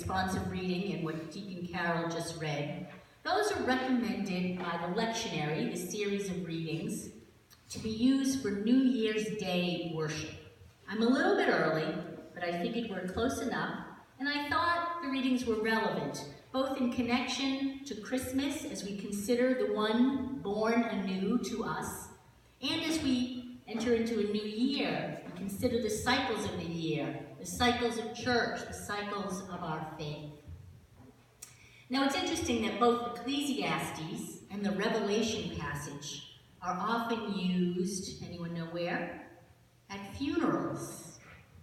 responsive reading and what Deacon Carol just read, those are recommended by the lectionary, the series of readings, to be used for New Year's Day worship. I'm a little bit early, but I figured we're close enough, and I thought the readings were relevant, both in connection to Christmas as we consider the one born anew to us, and as we enter into a new year and consider the cycles of the year, the cycles of church, the cycles of our faith. Now it's interesting that both Ecclesiastes and the Revelation passage are often used, anyone know where? At funerals.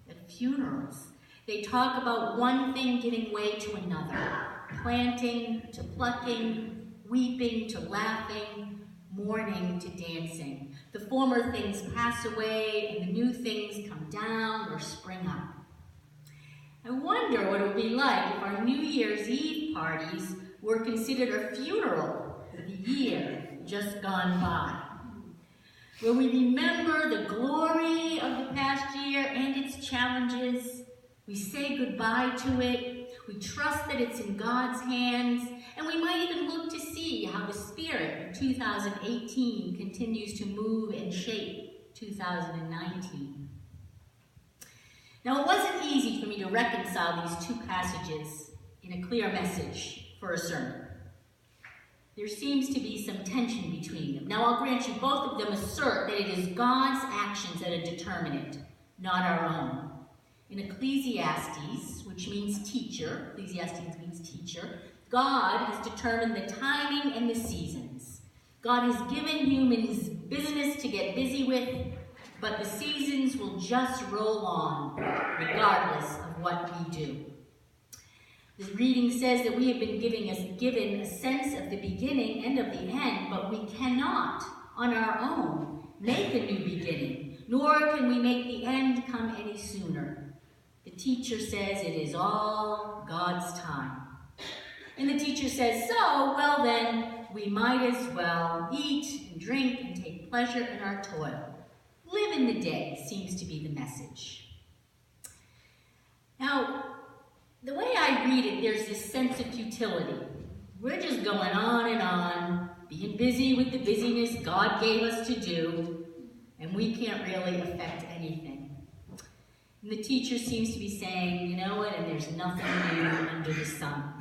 At funerals. They talk about one thing giving way to another, planting to plucking, weeping to laughing, mourning to dancing. The former things pass away and the new things come down or spring up. I wonder what it would be like if our New Year's Eve parties were considered a funeral for the year just gone by, where we remember the glory of the past year and its challenges. We say goodbye to it, we trust that it's in God's hands, and we might even look to see how the spirit of 2018 continues to move and shape 2019. Now, it wasn't easy for me to reconcile these two passages in a clear message for a sermon. There seems to be some tension between them. Now, I'll grant you, both of them assert that it is God's actions that are determinate, not our own. In Ecclesiastes, which means teacher, Ecclesiastes means teacher, God has determined the timing and the seasons. God has given humans business to get busy with, but the seasons will just roll on, regardless of what we do. The reading says that we have been given a sense of the beginning and of the end, but we cannot, on our own, make a new beginning, nor can we make the end come any sooner. The teacher says it is all God's time. And the teacher says, so, well then, we might as well eat and drink and take pleasure in our toil. Live in the day seems to be the message. Now, the way I read it, there's this sense of futility. We're just going on, being busy with the busyness God gave us to do, and we can't really affect anything. And the teacher seems to be saying, you know what, and there's nothing new under the sun.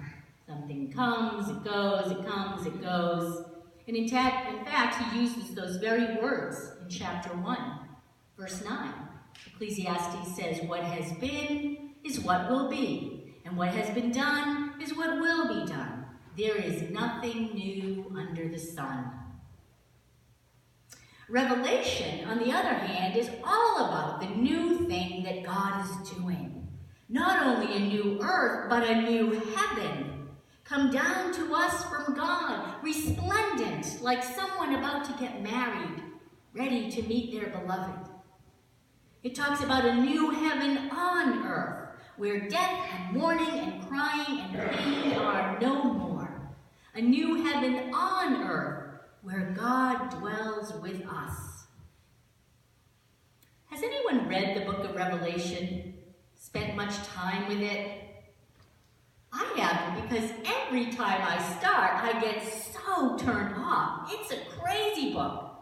Something comes, it goes, it comes, it goes. And in fact, he uses those very words in chapter 1, verse 9. Ecclesiastes says, what has been is what will be, and what has been done is what will be done. There is nothing new under the sun. Revelation, on the other hand, is all about the new thing that God is doing. Not only a new earth, but a new heaven. Come down to us from God, resplendent, like someone about to get married, ready to meet their beloved. It talks about a new heaven on earth, where death and mourning and crying and pain are no more. A new heaven on earth, where God dwells with us. Has anyone read the book of Revelation? Spent much time with it? I haven't, because every time I start, I get so turned off. It's a crazy book.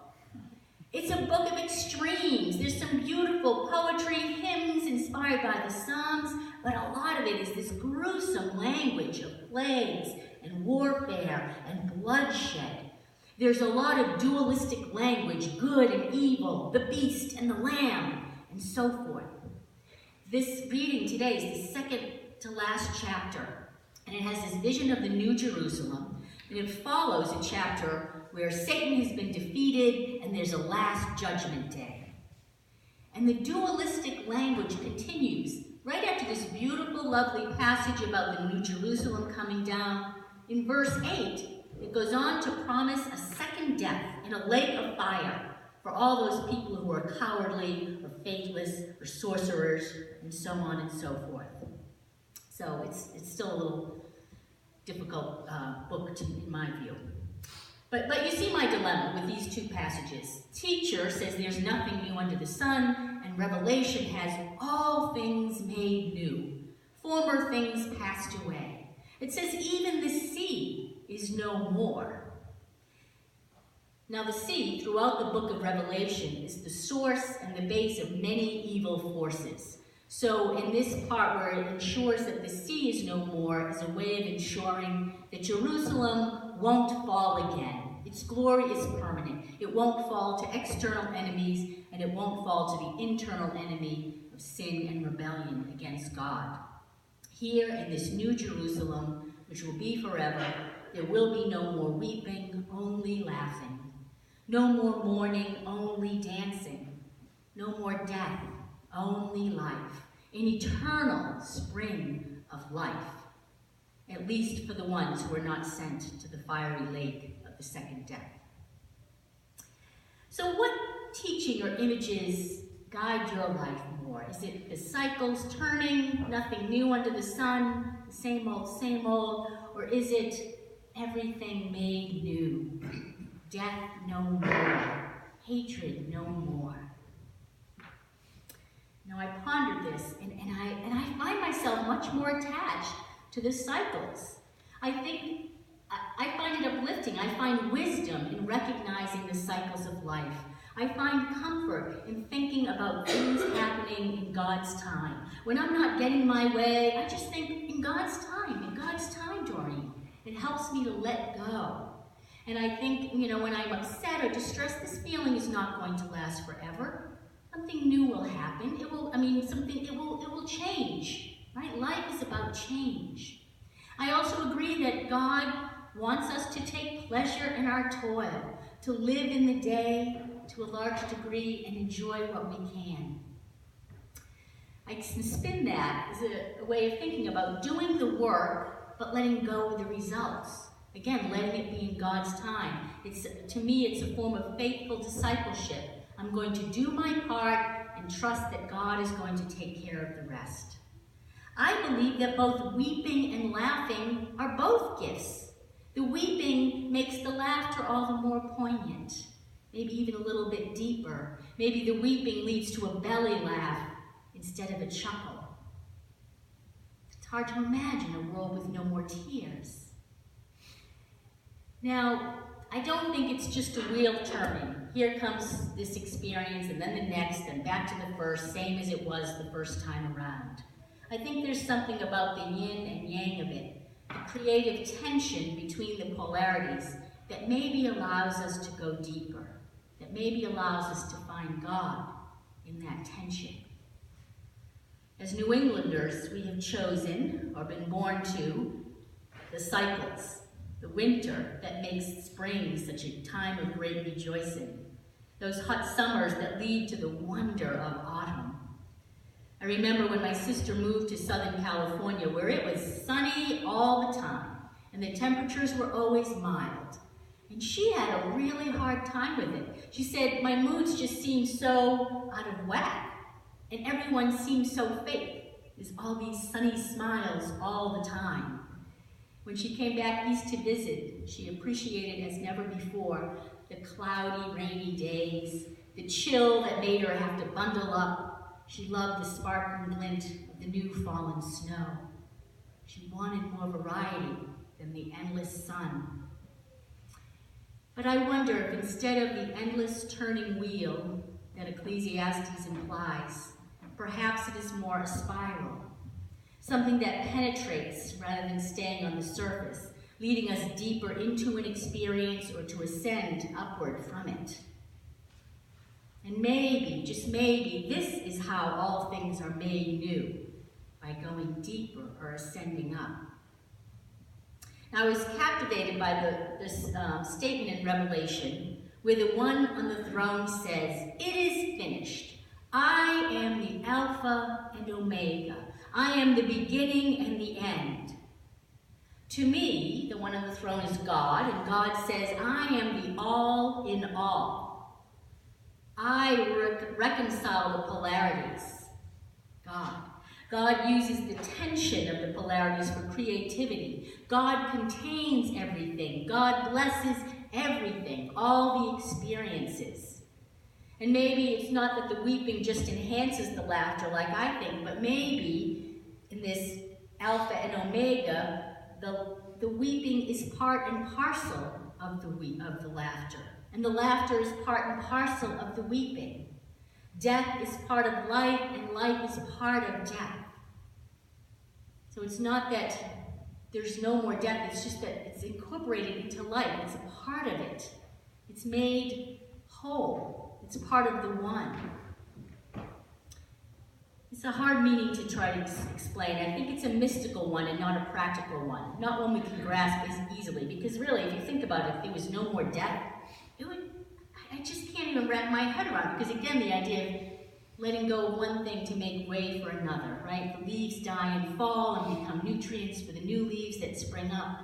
It's a book of extremes. There's some beautiful poetry, hymns inspired by the Psalms, but a lot of it is this gruesome language of plagues and warfare and bloodshed. There's a lot of dualistic language, good and evil, the beast and the lamb, and so forth. This reading today is the second to last chapter, and it has this vision of the New Jerusalem, and it follows a chapter where Satan has been defeated and there's a last judgment day. And the dualistic language continues right after this beautiful, lovely passage about the New Jerusalem coming down. In verse 8, it goes on to promise a second death in a lake of fire for all those people who are cowardly or faithless or sorcerers and so on and so forth. So it's still a little difficult book in my view. But you see my dilemma with these two passages. Teacher says there's nothing new under the sun, and Revelation has all things made new. Former things passed away. It says even the sea is no more. Now the sea, throughout the book of Revelation, is the source and the base of many evil forces. So in this part where it ensures that the sea is no more is a way of ensuring that Jerusalem won't fall again. Its glory is permanent. It won't fall to external enemies, and it won't fall to the internal enemy of sin and rebellion against God. Here in this new Jerusalem, which will be forever, there will be no more weeping, only laughing. No more mourning, only dancing. No more death, only life. An eternal spring of life. At least for the ones who are not sent to the fiery lake of the second death. So what teaching or images guide your life more? Is it the cycles turning, nothing new under the sun, the same old, or is it everything made new? Death no more, hatred no more. Now I pondered this, and I find myself much more attached to the cycles. I find it uplifting. I find wisdom in recognizing the cycles of life. I find comfort in thinking about things happening in God's time. When I'm not getting my way, I just think, in God's time, Doreen. It helps me to let go. And I think, when I'm upset or distressed, this feeling is not going to last forever. Something new will happen. It will change, right? Life is about change. I also agree that God wants us to take pleasure in our toil, to live in the day to a large degree and enjoy what we can. I can spin that as a way of thinking about doing the work, but letting go of the results. Again, letting it be in God's time. To me, it's a form of faithful discipleship. I'm going to do my part and trust that God is going to take care of the rest. I believe that both weeping and laughing are both gifts. The weeping makes the laughter all the more poignant, maybe even a little bit deeper. Maybe the weeping leads to a belly laugh instead of a chuckle. It's hard to imagine a world with no more tears. Now, I don't think it's just a wheel turning. Here comes this experience, and then the next, and back to the first, same as it was the first time around. I think there's something about the yin and yang of it, the creative tension between the polarities that maybe allows us to go deeper, that maybe allows us to find God in that tension. As New Englanders, we have chosen, or been born to, the cycles. The winter that makes spring such a time of great rejoicing. Those hot summers that lead to the wonder of autumn. I remember when my sister moved to Southern California, where it was sunny all the time, and the temperatures were always mild. And she had a really hard time with it. She said, my moods just seem so out of whack, and everyone seems so fake. There's all these sunny smiles all the time. When she came back east to visit, she appreciated as never before the cloudy, rainy days, the chill that made her have to bundle up. She loved the sparkling glint of the new fallen snow. She wanted more variety than the endless sun. But I wonder if instead of the endless turning wheel that Ecclesiastes implies, perhaps it is more a spiral. Something that penetrates rather than staying on the surface, leading us deeper into an experience or to ascend upward from it. And maybe, just maybe, this is how all things are made new, by going deeper or ascending up. Now, I was captivated by this statement in Revelation, where the one on the throne says, "It is finished. I am the Alpha and Omega. I am the beginning and the end." To me, the one on the throne is God, and God says, I am the all in all. I reconcile the polarities. God uses the tension of the polarities for creativity. God contains everything. God blesses everything, all the experiences. And maybe it's not that the weeping just enhances the laughter like I think, but maybe in this Alpha and Omega, the weeping is part and parcel of the laughter. And the laughter is part and parcel of the weeping. Death is part of life, and life is part of death. So it's not that there's no more death, it's just that it's incorporated into life. It's a part of it. It's made whole. It's part of the one. It's a hard meaning to try to explain. I think it's a mystical one and not a practical one. Not one we can grasp as easily. Because really, if you think about it, if there was no more death, I just can't even wrap my head around it. Because again, the idea of letting go of one thing to make way for another, right? The leaves die and fall and become nutrients for the new leaves that spring up.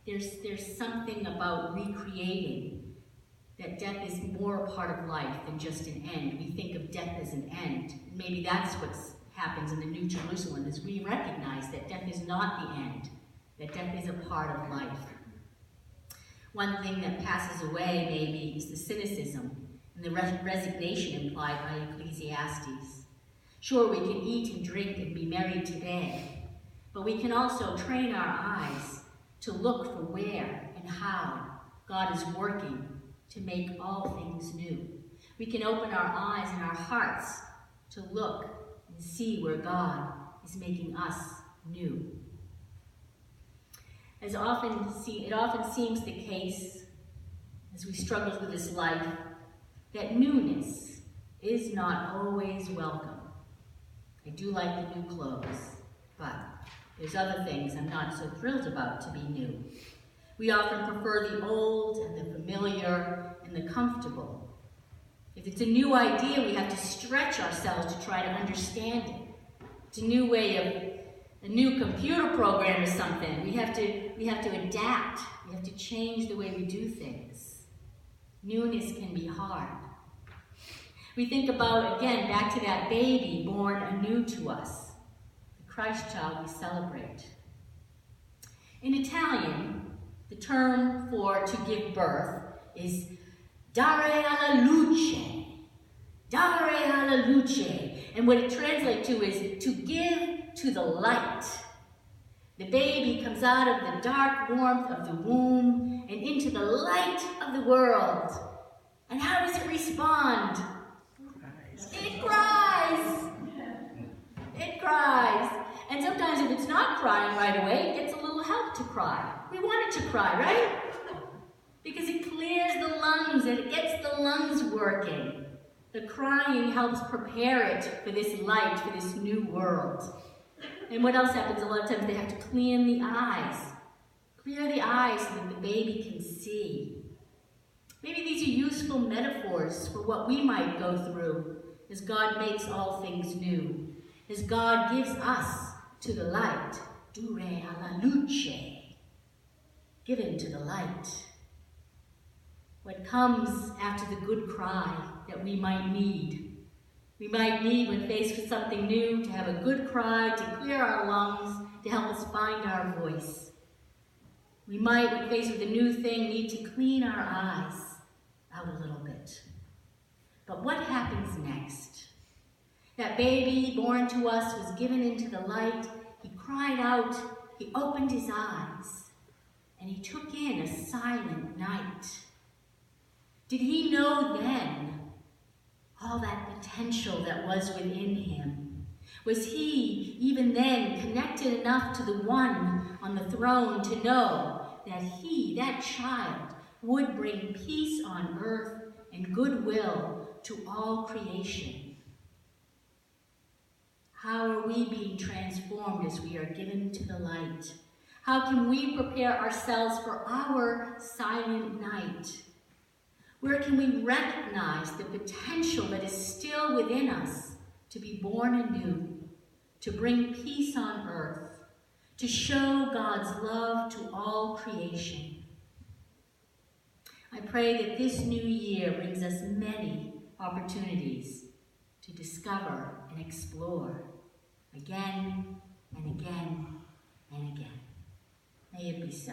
There's something about recreating that death is more a part of life than just an end. We think of death as an end. Maybe that's what happens in the New Jerusalem, is we recognize that death is not the end, that death is a part of life. One thing that passes away, maybe, is the cynicism and the resignation implied by Ecclesiastes. Sure, we can eat and drink and be merry today, but we can also train our eyes to look for where and how God is working to make all things new. We can open our eyes and our hearts to look and see where God is making us new. It often seems the case, as we struggle through this life, that newness is not always welcome. I do like the new clothes, but there's other things I'm not so thrilled about to be new. We often prefer the old and the familiar and the comfortable. If it's a new idea, we have to stretch ourselves to try to understand it. It's a new way of, a new computer program or something. We have to adapt. We have to change the way we do things. Newness can be hard. We think about, again, back to that baby born anew to us, the Christ child we celebrate. In Italian, the term for to give birth is dare alla luce. Dare alla luce. And what it translates to is to give to the light. The baby comes out of the dark warmth of the womb and into the light of the world. And how does it respond? It cries. It cries. And sometimes if it's not crying right away, it gets a little help to cry. We want it to cry, right? Because it clears the lungs and it gets the lungs working. The crying helps prepare it for this light, for this new world. And what else happens? A lot of times they have to clean the eyes. Clear the eyes so that the baby can see. Maybe these are useful metaphors for what we might go through as God makes all things new. As God gives us to the light. Dure alla luce. Given to the light. What comes after the good cry that we might need. We might need, when faced with something new, to have a good cry, to clear our lungs, to help us find our voice. We might, when faced with a new thing, need to clean our eyes out a little bit. But what happens next? That baby born to us was given into the light. He cried out. He opened his eyes. And he took in a silent night. Did he know then all that potential that was within him? Was he, even then, connected enough to the one on the throne to know that he, that child, would bring peace on earth and goodwill to all creation? How are we being transformed as we are given to the light? How can we prepare ourselves for our silent night? Where can we recognize the potential that is still within us to be born anew, to bring peace on earth, to show God's love to all creation? I pray that this new year brings us many opportunities to discover and explore again and again and again. May it be so.